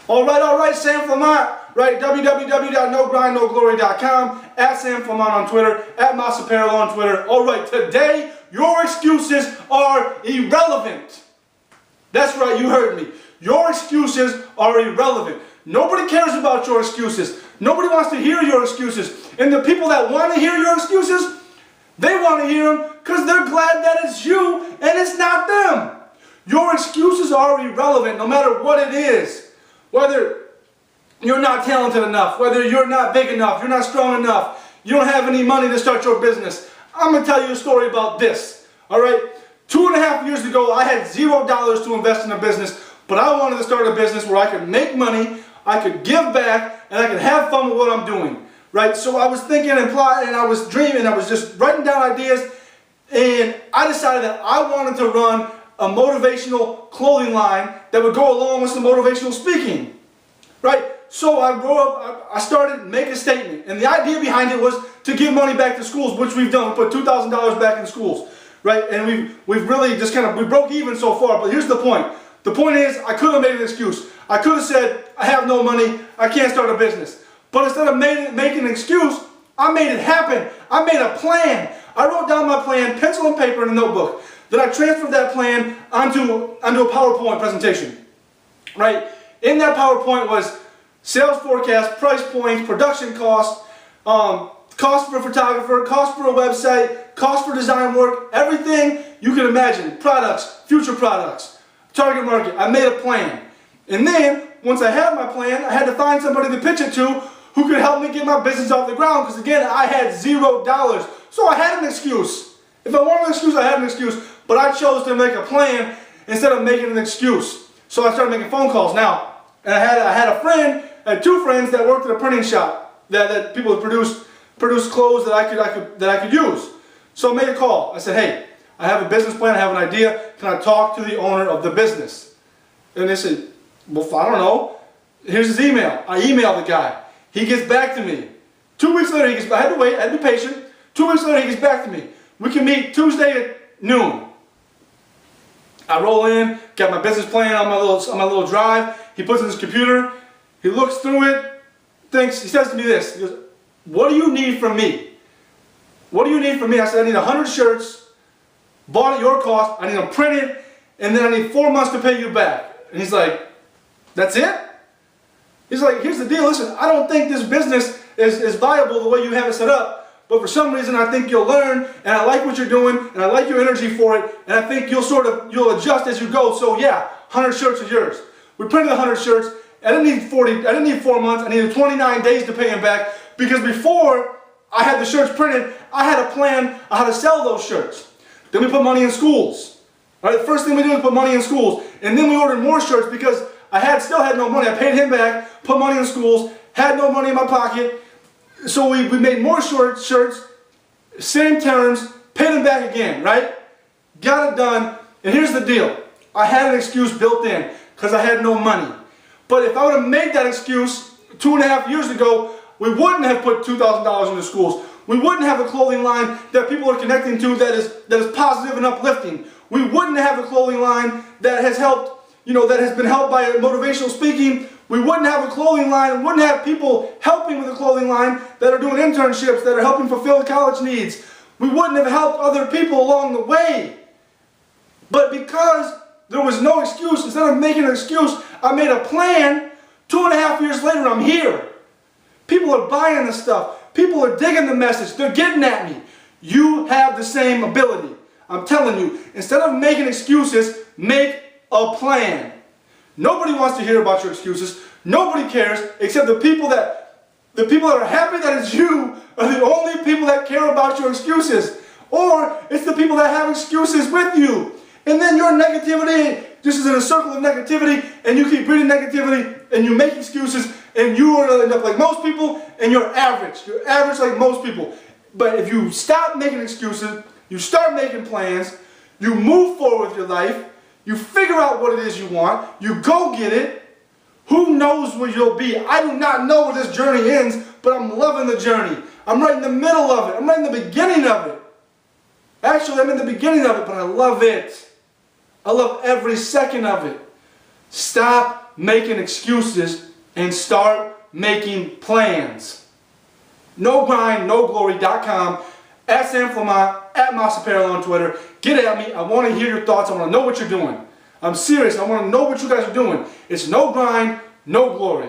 All right, Sam Flamont, right? www.nogrindnoglory.com, at Sam Flamont on Twitter, at Masaparo on Twitter. All right, today your excuses are irrelevant. That's right, you heard me. Your excuses are irrelevant. Nobody cares about your excuses. Nobody wants to hear your excuses. And the people that want to hear your excuses, they want to hear them because they're glad that it's you and it's not them. Your excuses are irrelevant no matter what it is. Whether you're not talented enough, whether you're not big enough, you're not strong enough, you don't have any money to start your business. I'm going to tell you a story about this. All right? 2.5 years ago, I had $0 to invest in a business, but I wanted to start a business where I could make money, I could give back, and I could have fun with what I'm doing. Right? So I was thinking and plotting, and I was dreaming, I was just writing down ideas, and I decided that I wanted to run a motivational clothing line that would go along with some motivational speaking. Right? So I started making a statement, and the idea behind it was to give money back to schools, which we've done. We put $2,000 back in schools. Right? And we've really just we broke even so far, but here's the point. The point is, I could have made an excuse. I could have said, I have no money, I can't start a business. But instead of making an excuse, I made it happen. I made a plan. I wrote down my plan, pencil and paper in a notebook. Then I transferred that plan onto a PowerPoint presentation. Right? In that PowerPoint was sales forecast, price points, production costs, cost for a photographer, cost for a website, cost for design work, everything you can imagine. Products, future products, target market. I made a plan. And then, once I had my plan, I had to find somebody to pitch it to who could help me get my business off the ground, because again, I had $0. So I had an excuse. If I wanted an excuse, I had an excuse. But I chose to make a plan instead of making an excuse. So I started making phone calls now. And I had a friend, I had two friends that worked at a printing shop that people produced clothes that I could use. So I made a call. I said, hey, I have a business plan, I have an idea. Can I talk to the owner of the business? And they said, well, I don't know. Here's his email. I emailed the guy. He gets back to me. 2 weeks later, I had to wait, I had to be patient. 2 weeks later, he gets back to me. We can meet Tuesday at noon. I roll in, got my business plan on my little drive. He puts it in his computer. He looks through it, he says to me this. He goes, what do you need from me? What do you need from me? I said, I need 100 shirts, bought at your cost. I need them printed, and then I need 4 months to pay you back. And he's like, that's it? He's like, here's the deal. Listen, I don't think this business is viable the way you have it set up. But for some reason, I think you'll learn, and I like what you're doing, and I like your energy for it, and I think you'll adjust as you go. So yeah, 100 shirts are yours. We printed 100 shirts. I didn't need 4 months. I needed 29 days to pay him back, because before I had the shirts printed, I had a plan on how to sell those shirts. Then we put money in schools. All right, the first thing we did was put money in schools, and then we ordered more shirts because I still had no money. I paid him back, put money in schools, had no money in my pocket. So we made more shirts, same terms, paid him back again, right? Got it done, and here's the deal. I had an excuse built in because I had no money. But if I would have made that excuse 2.5 years ago, we wouldn't have put $2,000 into schools. We wouldn't have a clothing line that people are connecting to that is positive and uplifting. We wouldn't have a clothing line that has helped, that has been helped by motivational speaking. We wouldn't have a clothing line, we wouldn't have people helping with a clothing line that are doing internships, that are helping fulfill college needs. We wouldn't have helped other people along the way. But because there was no excuse, instead of making an excuse, I made a plan. 2.5 years later, I'm here. People are buying the stuff. People are digging the message. They're getting at me. You have the same ability. I'm telling you, instead of making excuses, make a plan. Nobody wants to hear about your excuses. Nobody cares except the people that are happy that it's you are the only people that care about your excuses. Or it's the people that have excuses with you. And then your negativity just is in a circle of negativity, and you keep breeding negativity, and you make excuses, and you are going to end up like most people, and you're average. You're average like most people. But if you stop making excuses, you start making plans, you move forward with your life, you figure out what it is you want, you go get it, who knows where you'll be? I do not know where this journey ends, but I'm loving the journey. I'm right in the middle of it. I'm right in the beginning of it. Actually, I'm in the beginning of it, but I love it. I love every second of it. Stop making excuses and start making plans. NoGrindNoGlory.com, at Sam Flamont, at Mouse Apparel on Twitter. Get at me. I want to hear your thoughts. I want to know what you're doing. I'm serious. I want to know what you guys are doing. It's no grind, no glory.